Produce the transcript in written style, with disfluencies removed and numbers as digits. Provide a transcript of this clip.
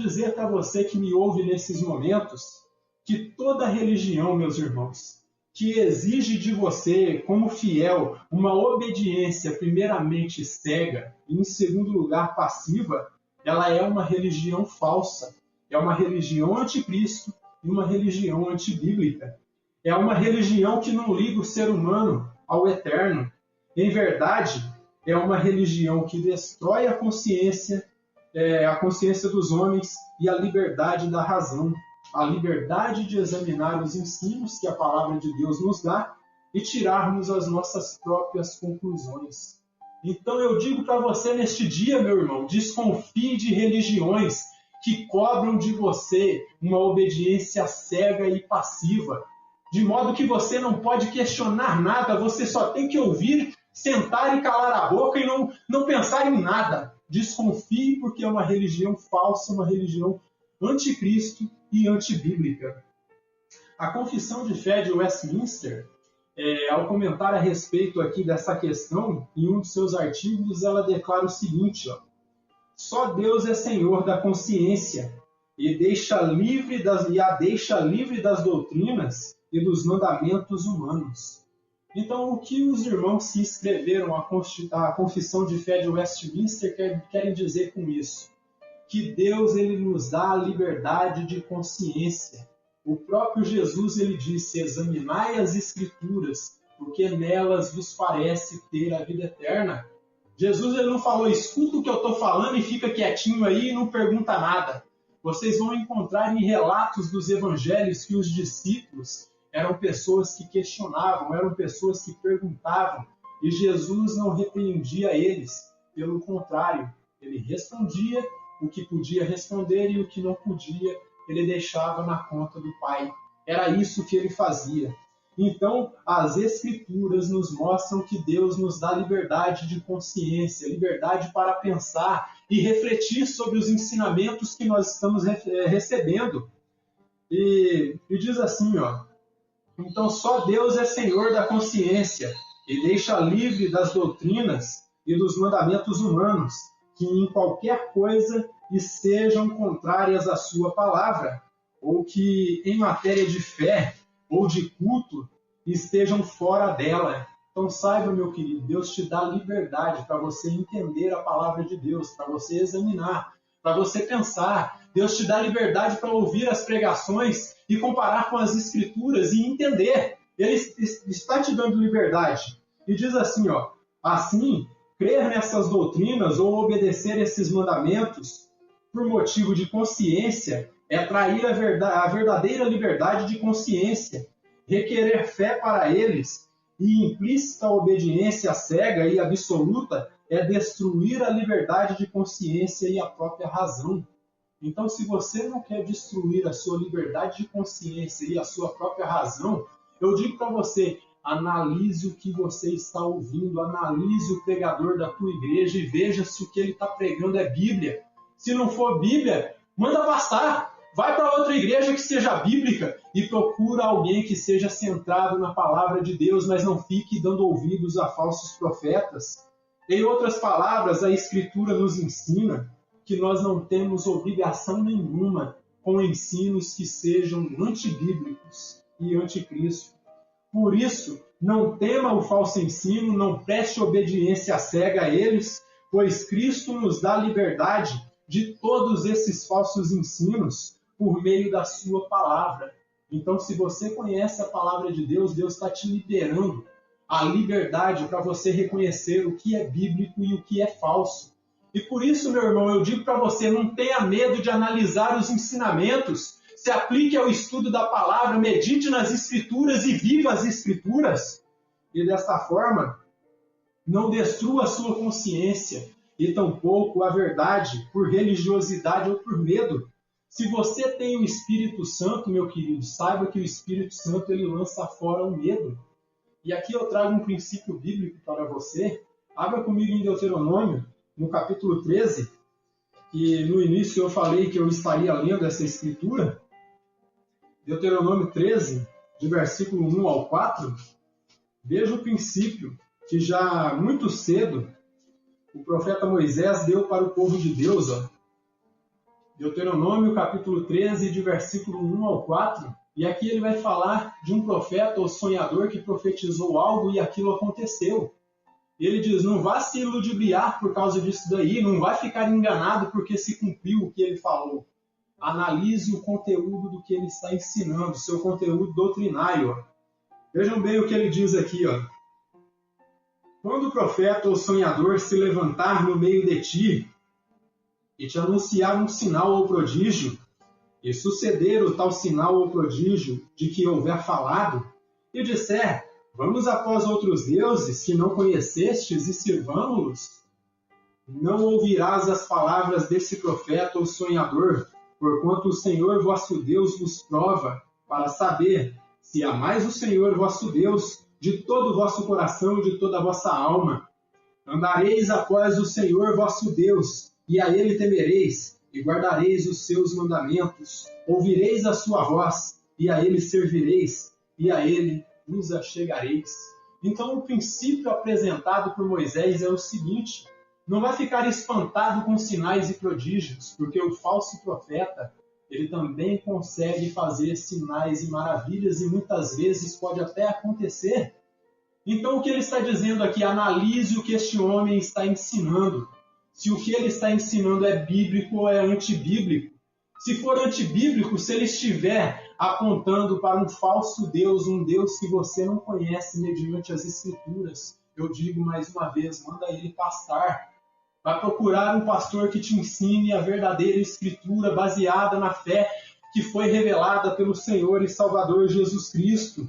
dizer para você que me ouve nesses momentos que toda religião, meus irmãos, que exige de você, como fiel, uma obediência primeiramente cega e, em segundo lugar, passiva, ela é uma religião falsa, é uma religião anticristo e uma religião antibíblica. É uma religião que não liga o ser humano ao eterno. Em verdade, é uma religião que destrói a consciência dos homens e a liberdade da razão, a liberdade de examinar os ensinos que a palavra de Deus nos dá e tirarmos as nossas próprias conclusões. Então eu digo para você neste dia, meu irmão, desconfie de religiões que cobram de você uma obediência cega e passiva, de modo que você não pode questionar nada, você só tem que ouvir, sentar e calar a boca e não pensar em nada. Desconfie, porque é uma religião falsa, uma religião anticristo e antibíblica. A Confissão de Fé de Westminster, ao comentar a respeito aqui dessa questão, em um de seus artigos, ela declara o seguinte: só Deus é Senhor da consciência e a deixa livre das doutrinas e dos mandamentos humanos. Então, o que os irmãos que escreveram a Confissão de Fé de Westminster querem dizer com isso? Que Deus ele nos dá a liberdade de consciência. O próprio Jesus ele disse: examinai as Escrituras, porque nelas vos parece ter a vida eterna. Jesus ele não falou: escuta o que eu estou falando e fica quietinho aí e não pergunta nada. Vocês vão encontrar em relatos dos evangelhos que os discípulos eram pessoas que questionavam, eram pessoas que perguntavam, e Jesus não repreendia eles. Pelo contrário, ele respondia o que podia responder e o que não podia, ele deixava na conta do Pai. Era isso que ele fazia. Então, as Escrituras nos mostram que Deus nos dá liberdade de consciência, liberdade para pensar e refletir sobre os ensinamentos que nós estamos recebendo. E diz assim, então só Deus é Senhor da consciência e deixa livre das doutrinas e dos mandamentos humanos, que em qualquer coisa estejam contrárias à sua palavra, ou que em matéria de fé ou de culto estejam fora dela. Então saiba, meu querido, Deus te dá liberdade para você entender a palavra de Deus, para você examinar, para você pensar. Deus te dá liberdade para ouvir as pregações e comparar com as Escrituras e entender. Ele está te dando liberdade. E diz assim, assim, crer nessas doutrinas ou obedecer esses mandamentos por motivo de consciência é trair a verdadeira liberdade de consciência. Requerer fé para eles e implícita obediência cega e absoluta é destruir a liberdade de consciência e a própria razão. Então, se você não quer destruir a sua liberdade de consciência e a sua própria razão, eu digo para você, analise o que você está ouvindo, analise o pregador da tua igreja e veja se o que ele está pregando é Bíblia. Se não for Bíblia, manda passar. Vai para outra igreja que seja bíblica e procura alguém que seja centrado na palavra de Deus, mas não fique dando ouvidos a falsos profetas. Em outras palavras, a Escritura nos ensina que nós não temos obrigação nenhuma com ensinos que sejam antibíblicos e anticristo. Por isso, não tema o falso ensino, não preste obediência cega a eles, pois Cristo nos dá liberdade de todos esses falsos ensinos por meio da sua palavra. Então, se você conhece a palavra de Deus, Deus está te liberando a liberdade para você reconhecer o que é bíblico e o que é falso. E por isso, meu irmão, eu digo para você, não tenha medo de analisar os ensinamentos, se aplique ao estudo da palavra, medite nas Escrituras e viva as Escrituras. E desta forma, não destrua a sua consciência e tampouco a verdade por religiosidade ou por medo. Se você tem o Espírito Santo, meu querido, saiba que o Espírito Santo ele lança fora o medo. E aqui eu trago um princípio bíblico para você. Abra comigo em Deuteronômio, no capítulo 13, que no início eu falei que eu estaria lendo essa escritura. Deuteronômio 13, de versículo 1 ao 4. Veja o princípio que já muito cedo o profeta Moisés deu para o povo de Deus. Deuteronômio capítulo 13, de versículo 1 ao 4. E aqui ele vai falar de um profeta ou sonhador que profetizou algo e aquilo aconteceu. Ele diz, não vá se ludibriar por causa disso daí, não vai ficar enganado porque se cumpriu o que ele falou. Analise o conteúdo do que ele está ensinando, seu conteúdo doutrinário. Vejam bem o que ele diz aqui. Quando o profeta ou sonhador se levantar no meio de ti e te anunciar um sinal ou prodígio, e suceder o tal sinal ou prodígio de que houver falado, e disser, vamos após outros deuses que não conhecestes e sirvamo-los, não ouvirás as palavras desse profeta ou sonhador, porquanto o Senhor vosso Deus vos prova, para saber se amais o Senhor vosso Deus de todo o vosso coração e de toda a vossa alma. Andareis após o Senhor vosso Deus, e a ele temereis, e guardareis os seus mandamentos, ouvireis a sua voz, e a ele servireis, e a ele vos achegareis. Então, o princípio apresentado por Moisés é o seguinte: não vai ficar espantado com sinais e prodígios, porque o falso profeta, ele também consegue fazer sinais e maravilhas, e muitas vezes pode até acontecer. Então, o que ele está dizendo aqui? Analise o que este homem está ensinando. Se o que ele está ensinando é bíblico ou é antibíblico. Se for antibíblico, se ele estiver apontando para um falso Deus, um Deus que você não conhece mediante as Escrituras, eu digo mais uma vez, manda ele pastar. Vai procurar um pastor que te ensine a verdadeira Escritura baseada na fé que foi revelada pelo Senhor e Salvador Jesus Cristo.